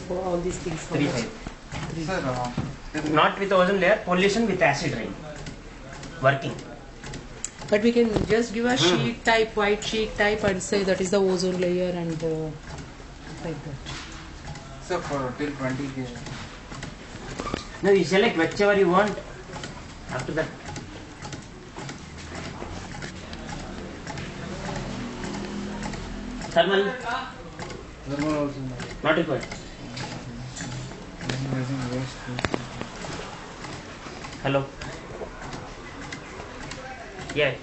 for all these things? 3.5. 3. Sir, Not with ozone layer, pollution with acid rain. Working. But we can just give a sheet type, white sheet type, and say that is the ozone layer, and like that. sir, for till 20 K. No, you select whichever you want. After that. Thermal, Thermal also. not required. Hello. Yeah.